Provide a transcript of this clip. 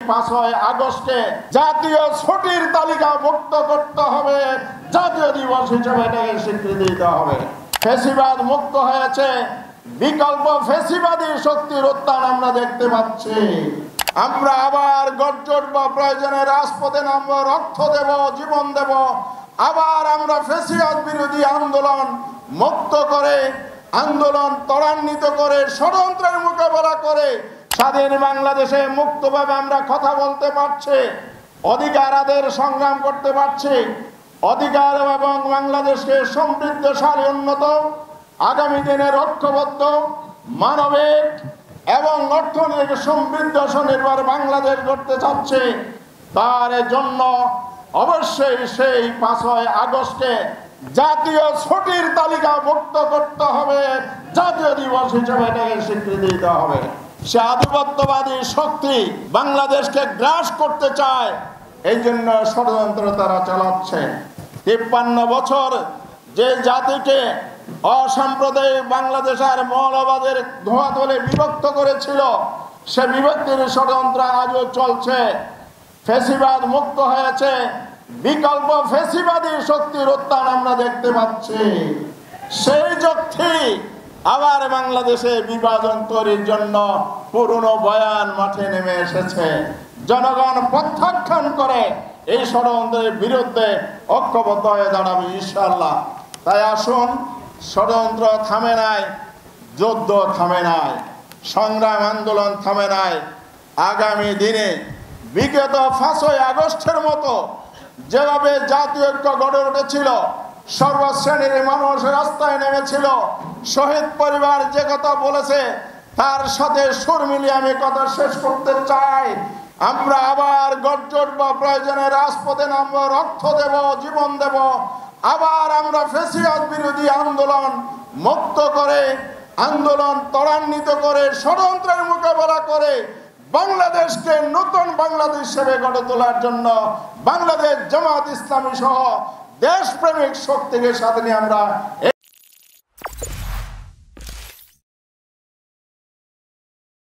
5ই আগস্টে জাতীয় ছুটির তালিকাভুক্ত করতে হবে, জাতীয় দিবস হিসেবে এটাকে স্বীকৃতি দিতে হবে। ফ্যাসিবাদ মুক্ত হয়েছে, বিকল্প ফ্যাসিবাদী শক্তির উত্থান আমরা দেখতে পাচ্ছি। আমরা আবার গর্জে উঠব, প্রয়োজনে রাজপথে নামব, রক্ত দেব, জীবন দেব। আবার আমরা ফ্যাসিবাদ বিরোধী আন্দোলন মুক্ত করে, আন্দোলন ত্বরান্বিত করে, ষড়যন্ত্রের মোকাবেলা করে স্বাধীন বাংলাদেশে মুক্তভাবে আমরা কথা বলতে পারছি, অধিকার আদায়ের সংগ্রাম করতে পারছি। অধিকার এবং বাংলাদেশকে সমৃদ্ধশালী, উন্নত, আগামী দিনের ঐক্যবদ্ধ, মানবিক এবং অর্থনৈতিক সমৃদ্ধ স্বনির্ভর বাংলাদেশ গড়তে চাচ্ছে। তার জন্য অবশ্যই সেই 5ই আগস্টে জাতীয় ছুটির তালিকাভুক্ত করতে হবে, জাতীয় দিবস হিসেবে এটাকে স্বীকৃতি দিতে হবে। সে আধিপত্যবাদী শক্তি বাংলাদেশকে গ্রাস করতে চায়, এই জন্য ষড়যন্ত্র তারা চালাচ্ছে। 53 বছর যে জাতিকে অসাম্প্রদায়িক বাংলাদেশ আর মৌলবাদের ধোঁয়াতলে বিভক্ত করেছিল, সে বিভক্তির ষড়যন্ত্র আজও চলছে। ফ্যাসিবাদ মুক্ত হয়েছে, বিকল্প ফ্যাসিবাদী শক্তির উত্থান আমরা দেখতে পাচ্ছি। সেই শক্তি আবার বাংলাদেশে বিভাজন তৈরির জন্য পুরনো বয়ান মাঠে নেমে এসেছে। জনগণ প্রত্যাখ্যান করে এই ষড়যন্ত্রের বিরুদ্ধে ঐক্যবদ্ধ হয়ে দাঁড়াবে ইনশাআল্লাহ। তাই আসুন, ষড়যন্ত্র থামে নাই, যুদ্ধ থামে নাই, সংগ্রাম আন্দোলন থামে নাই। আগামী দিনে বিগত 5ই আগস্টের মতো যেভাবে জাতীয় ঐক্য গড়ে উঠেছিল, সর্বশ্রেণীর মানুষ রাস্তায় নেমেছিল, শহীদ পরিবার যে কথা বলেছে তার সাথে সুর মিলিয়ে আমি কথা শেষ করতে চাই। আমরা আবার গর্জে উঠব, প্রয়োজনে রাজপথে নামব, রক্ত দেব, জীবন দেব। আবার আমরা ফ্যাসিবাদ বিরোধী আন্দোলন মুক্ত করে, আন্দোলন ত্বরান্বিত করে, ষড়যন্ত্রের মোকাবেলা করে বাংলাদেশকে নতুন বাংলাদেশ হিসেবে গড়ে তোলার জন্য বাংলাদেশ জামাত ইসলামী সহ দেশপ্রেমিক শক্তিকে সাথে নিয়ে আমরা